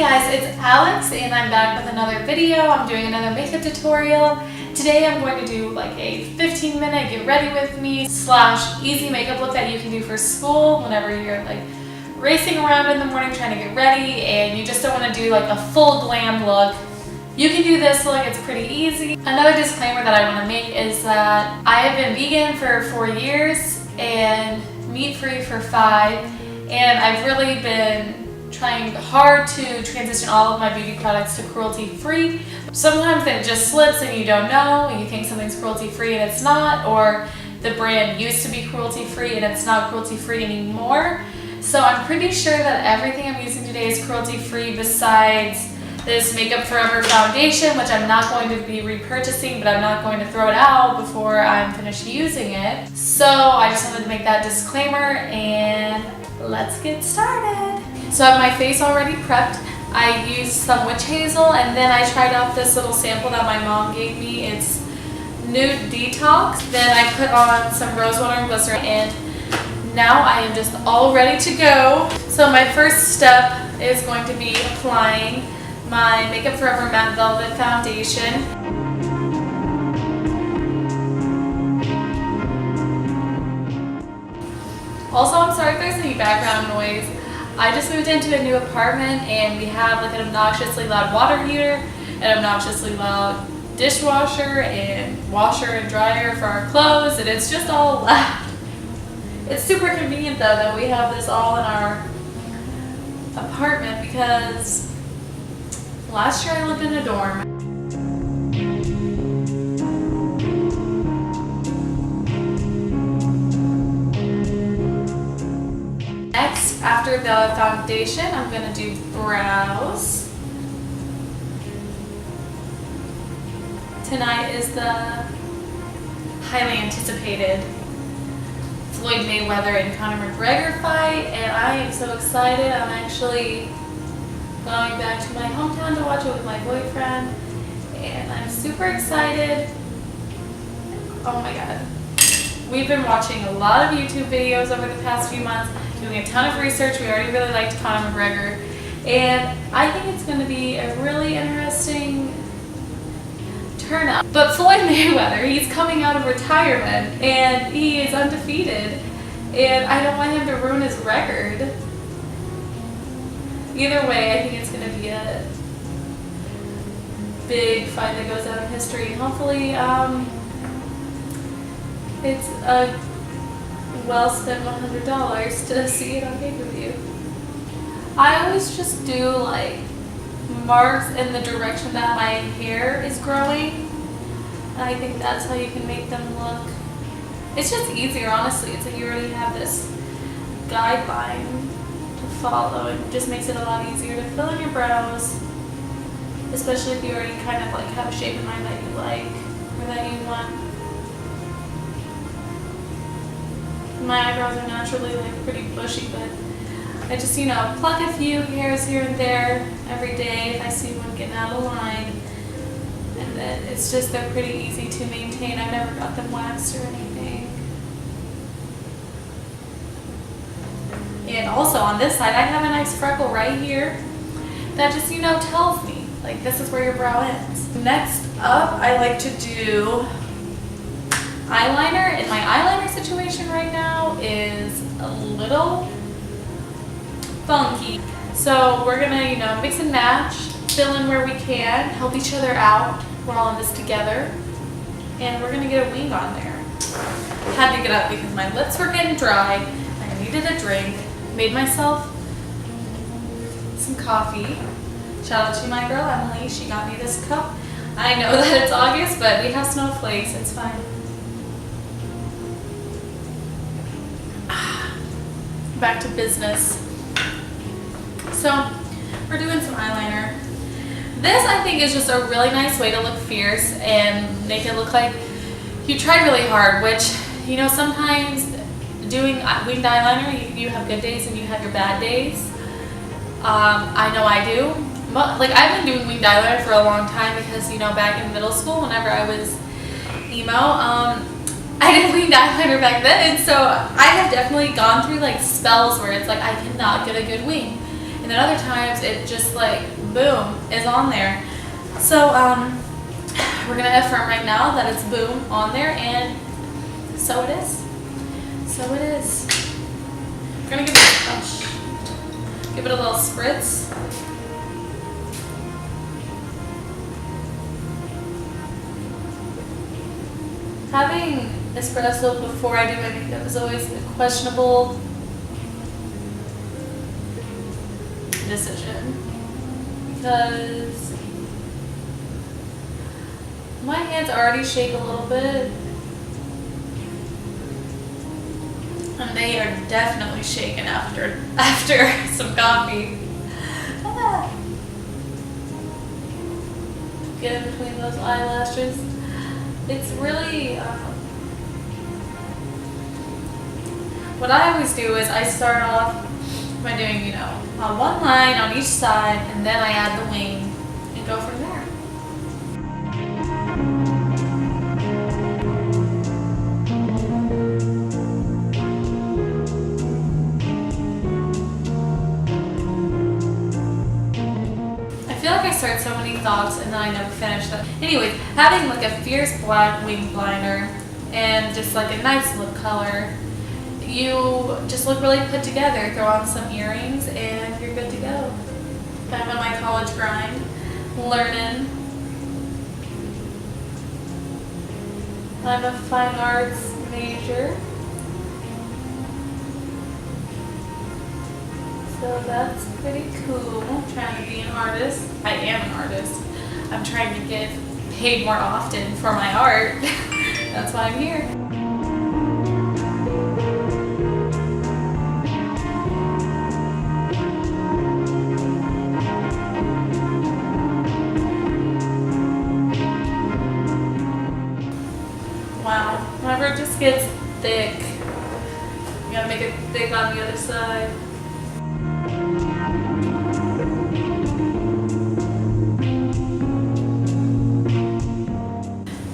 guys, it's Alex and I'm back with another video. I'm doing another makeup tutorial. Today I'm going to do like a 15-minute get ready with me / easy makeup look that you can do for school whenever you're like racing around in the morning trying to get ready and you just don't want to do like a full glam look. You can do this look, it's pretty easy. Another disclaimer that I want to make is that I have been vegan for 4 years and meat-free for 5, and I've really been trying hard to transition all of my beauty products to cruelty-free. Sometimes it just slips and you don't know, and you think something's cruelty-free and it's not, or the brand used to be cruelty-free and it's not cruelty-free anymore. So I'm pretty sure that everything I'm using today is cruelty-free besides this Makeup Forever foundation, which I'm not going to be repurchasing, but I'm not going to throw it out before I'm finished using it. So I just wanted to make that disclaimer and let's get started. So I have my face already prepped. I used some witch hazel and then I tried out this little sample that my mom gave me. It's Nude Detox. Then I put on some rose water and glycerine and now I am just all ready to go. So my first step is going to be applying my Makeup Forever Matte Velvet Foundation. Also, I'm sorry if there's any background noise. I just moved into a new apartment and we have like an obnoxiously loud water heater, an obnoxiously loud dishwasher and washer and dryer for our clothes, and it's just all loud. It's super convenient though that we have this all in our apartment because last year I lived in a dorm. Next, after the foundation, I'm going to do brows. Tonight is the highly anticipated Floyd Mayweather and Conor McGregor fight, and I am so excited. I'm actually going back to my hometown to watch it with my boyfriend, and I'm super excited. Oh my god. We've been watching a lot of YouTube videos over the past few months, doing a ton of research. We already really liked Conor McGregor, and I think it's going to be a really interesting turnout. But Floyd Mayweather, he's coming out of retirement, and he is undefeated, and I don't want him to ruin his record. Either way, I think it's going to be a big fight that goes down in history, and hopefully it's a well-spent $100 to see it on pay-per-view. I always just do like marks in the direction that my hair is growing, and I think that's how you can make them look. It's just easier, honestly. It's like you already have this guideline follow. It just makes it a lot easier to fill in your brows, especially if you already kind of like have a shape in mind that you like or that you want. My eyebrows are naturally like pretty bushy, but I just, you know, pluck a few hairs here and there every day if I see one getting out of line, and then it's just, they're pretty easy to maintain. I've never got them waxed or anything. And also on this side, I have a nice freckle right here that just, you know, tells me, like, this is where your brow ends. Next up, I like to do eyeliner, and my eyeliner situation right now is a little funky. So we're gonna, you know, mix and match, fill in where we can, help each other out. We're all in this together. And we're gonna get a wing on there. Had to get up because my lips were getting dry. I needed a drink. Made myself some coffee. Shout out to my girl Emily, she got me this cup. I know that it's August, but we have snowflakes, it's fine. Back to business. So, we're doing some eyeliner. This, I think, is just a really nice way to look fierce and make it look like you tried really hard, which, you know, sometimes doing winged eyeliner, you have good days and you have your bad days. I know I do. Like, I've been doing winged eyeliner for a long time because, you know, back in middle school, whenever I was emo, I did winged eyeliner back then, and so I have definitely gone through like spells where it's like I cannot get a good wing. and then other times it just like boom is on there. So we're gonna affirm right now that it's boom on there, and so it is. So it is. We're gonna give it a little spritz. Having espresso before I do my makeup is always a questionable decision because my hands already shake a little bit, and they are definitely shaken after some coffee. Get in between those eyelashes. It's really, what I always do is I start off by doing, you know, one line on each side, and then I add the wing and go from there. I start so many thoughts and then I never finish them. Anyways, having like a fierce black wing liner and just like a nice lip color, you just look really put together. Throw on some earrings and you're good to go. I'm on my college grind, learning. I'm a fine arts major. So that's pretty cool. I'm trying to be an artist. I am an artist. I'm trying to get paid more often for my art. That's why I'm here. Wow, whenever it just gets thick, you gotta make it thick on the other side.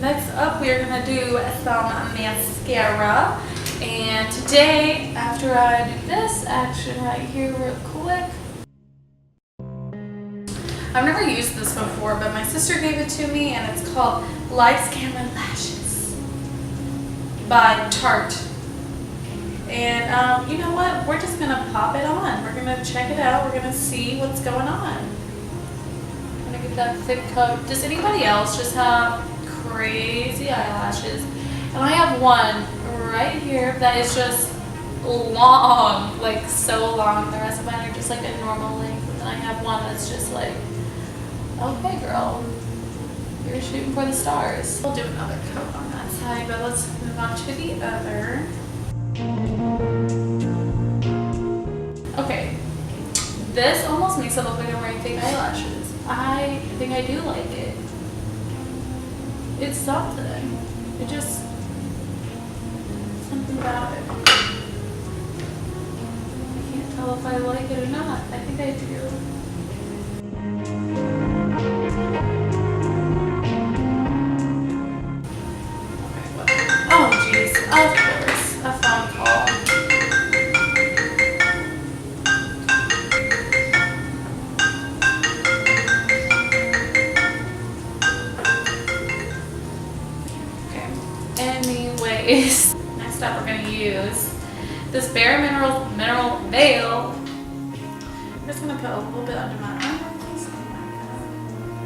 Next up, we're gonna do some mascara, and today, after I do this action right here real quick, I've never used this before, but my sister gave it to me, and it's called Lights, Camera, Lashes by Tarte. And you know what? We're just gonna pop it on. We're gonna check it out. We're gonna see what's going on. I'm gonna get that thick coat. Does anybody else just have crazy eyelashes? And I have one right here that is just long, like so long. The rest of mine are just like a normal length. And then I have one that's just like, okay girl, you're shooting for the stars. We'll do another coat on that side, but let's move on to the other. Okay, this almost makes it look like I'm wearing fake eyelashes. I think I do like it. It's something. It just, something about it. I can't tell if I like it or not. I think I do. Okay, what? Oh jeez, of course, a phone call. Next up, we're going to use this bareminerals mineral veil. I'm just going to put a little bit under my eyes.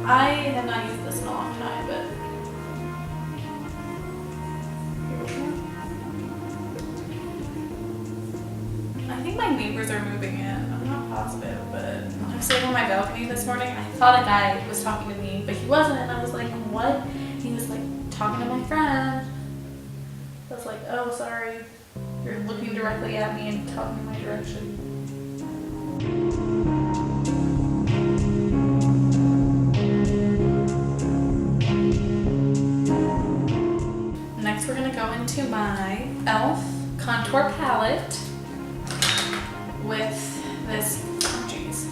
I have not used this in a long time, but I think my neighbors are moving in. I'm not positive, but when I was sitting on my balcony this morning, I thought a guy was talking to me, but he wasn't, and I was like, what? He was like talking to my friend. I was like, oh, sorry. You're looking directly at me and telling me my direction. Next, we're going to go into my e.l.f. contour palette with this, oh geez.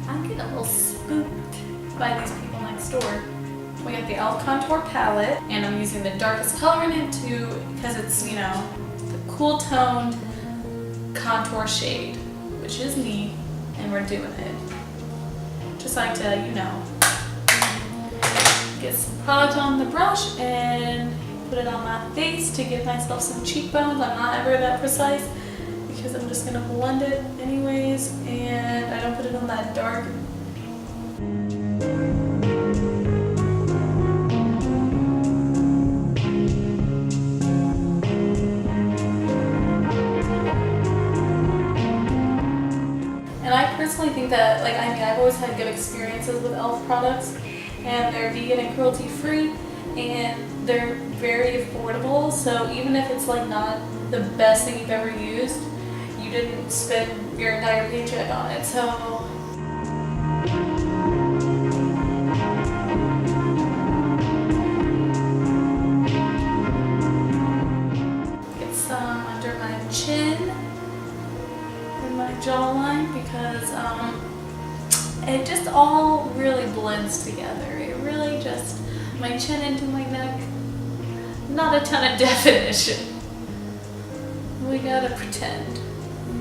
I'm getting a little spooked by these people next door. We got the e.l.f. contour palette, and I'm using the darkest color in it too, because it's, you know, the cool toned contour shade, which is me, and we're doing it. Just like to, you know, get some product on the brush and put it on my face to give myself some cheekbones. I'm not ever that precise because I'm just gonna blend it anyways, and I don't put it on that dark. And I personally think that, like, I mean, I've always had good experiences with e.l.f. products, and they're vegan and cruelty free, and they're very affordable. So even if it's like not the best thing you've ever used, you didn't spend your entire paycheck on it. So get some under my chin and my jawline because it just all really blends together. It really just, my chin into my neck, not a ton of definition. We gotta pretend.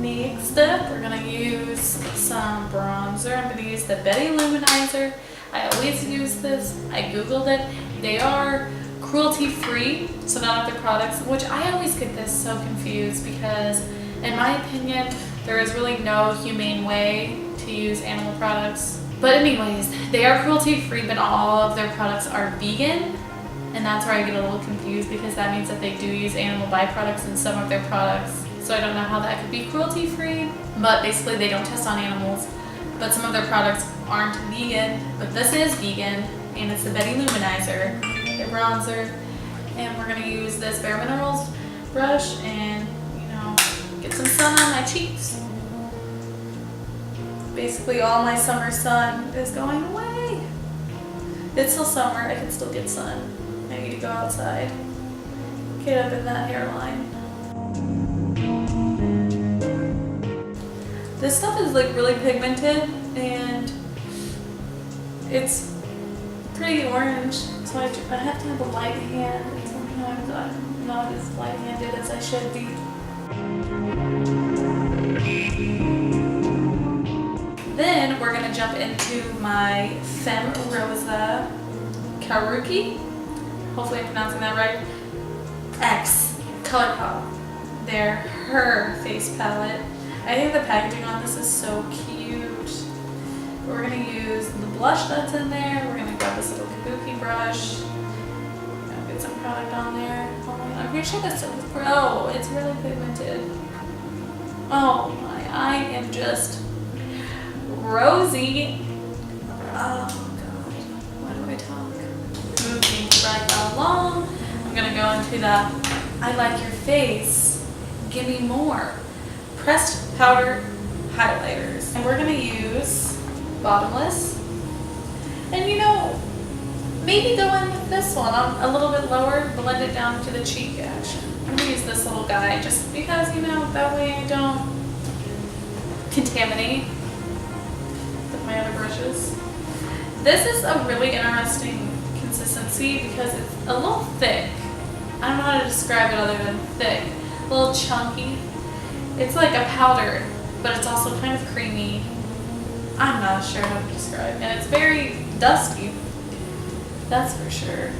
Next up, we're gonna use some bronzer. I'm gonna use the Betty Loumanizer. I always use this. I googled it. They are cruelty free, so none of the products, which I always get this so confused because in my opinion, there is really no humane way to use animal products. But anyways, they are cruelty free, but all of their products are vegan. And that's where I get a little confused because that means that they do use animal byproducts in some of their products. So I don't know how that could be cruelty free, but basically they don't test on animals. But some of their products aren't vegan, but this is vegan, and it's the Betty Loumanizer, their bronzer. And we're gonna use this bareminerals brush and, you know, get some sun on my cheeks. Basically all my summer sun is going away. It's still summer, I can still get sun. I need to go outside, get up in that hairline. This stuff is like really pigmented and it's pretty orange, so I have to have a light hand, and sometimes I'm not as light-handed as I should be. Then we're gonna jump into my Fem Rosa Karuki. Hopefully I'm pronouncing that right. X Colorpop. They're her face palette. I think the packaging on this is so cute. We're gonna use the blush that's in there. We're gonna grab this little kabuki brush. Get some product on there. Oh, I'm pretty sure that's so pro. It's really pigmented. Oh my, I am just rosy. Oh god, why do I talk? Moving right along. I'm gonna go into the I Like Your Face Gimme More pressed powder highlighters, and we're gonna use bottomless. And you know, maybe go in with this one on a little bit lower, blend it down to the cheek action. I'm gonna use this little guy just because, you know, that way I don't contaminate with my other brushes. This is a really interesting consistency because it's a little thick. I don't know how to describe it other than thick. A little chunky. It's like a powder, but it's also kind of creamy. I'm not sure how to describe. And it's very dusty. That's for sure.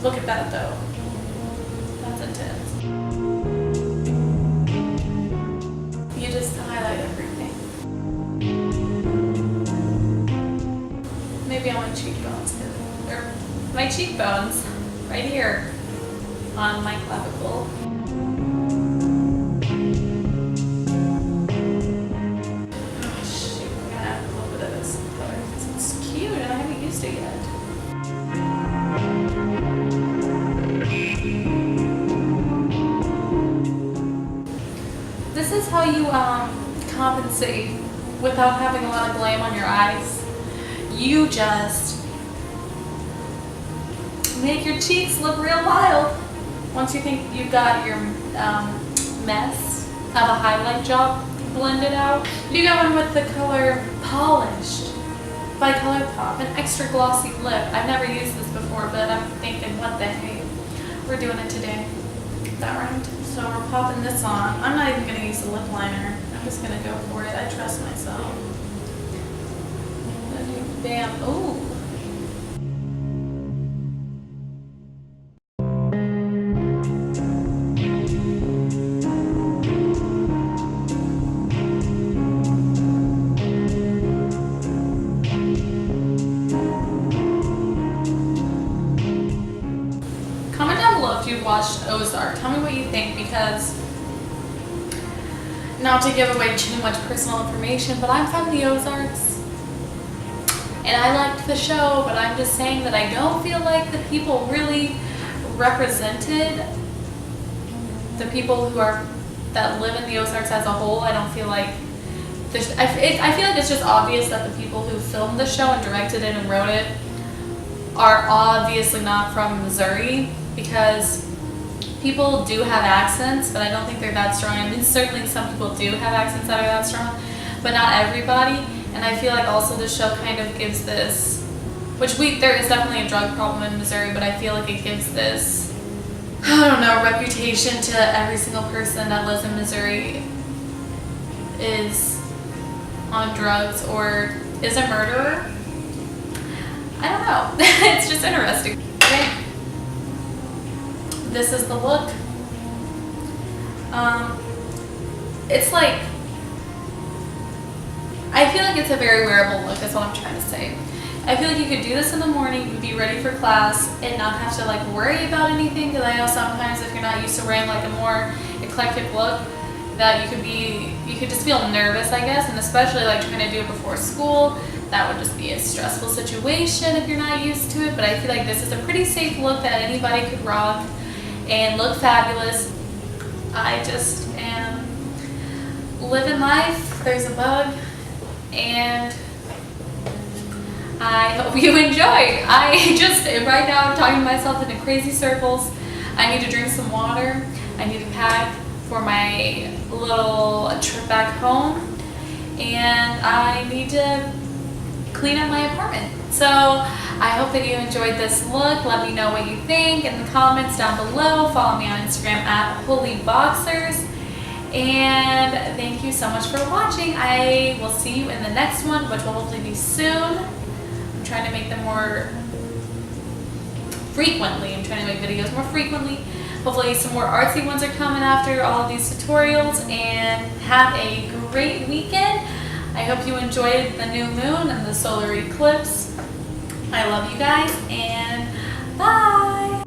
Look at that though. That's intense. You just highlight everything. Maybe on my cheekbones. Or my cheekbones, right here on my clavicle. Oh shoot, I'm gonna add a little bit of this color because it's cute and I haven't used it yet. This is how you compensate without having a lot of glam on your eyes. You just make your cheeks look real wild. Once you think you've got your mess of a highlight job blended out, you go in with the color Polished by Colorpop, an extra glossy lip. I've never used this before, but I'm thinking, what the heck? We're doing it today. That rhymed. So we're popping this on. I'm not even going to use the lip liner. I'm just going to go for it. I trust myself. Bam. Ooh. Comment down below if you've watched Ozark. Tell me what you think, because not to give away too much personal information, but I'm from the Ozarks and I liked the show, but I'm just saying that I don't feel like the people really represented the people that live in the Ozarks as a whole. I don't feel like I feel like it's just obvious that the people who filmed the show and directed it and wrote it are obviously not from Missouri, because people do have accents, but I don't think they're that strong. I mean, certainly some people do have accents that are that strong, but not everybody. And I feel like also the show kind of gives this, there is definitely a drug problem in Missouri, but I feel like it gives this, I don't know, reputation to every single person that lives in Missouri is on drugs or is a murderer. I don't know. It's just interesting. Okay. This is the look. It's like, I feel like it's a very wearable look, that's what I'm trying to say. I feel like you could do this in the morning, you could be ready for class and not have to like worry about anything, because I know sometimes if you're not used to wearing like a more eclectic look, that you could just feel nervous, I guess, and especially like trying to do it before school. That would just be a stressful situation if you're not used to it, but I feel like this is a pretty safe look that anybody could rock and look fabulous. I just am living life. There's a bug, and I hope you enjoy. Right now I'm talking to myself into crazy circles. I need to drink some water. I need to pack for my little trip back home, and I need to clean up my apartment. So I hope that you enjoyed this look. Let me know what you think in the comments down below. Follow me on Instagram at holyboxers. And thank you so much for watching. I will see you in the next one, which will hopefully be soon. I'm trying to make them more frequently. I'm trying to make videos more frequently. Hopefully some more artsy ones are coming after all of these tutorials. And have a great weekend. I hope you enjoyed the new moon and the solar eclipse. I love you guys, and bye!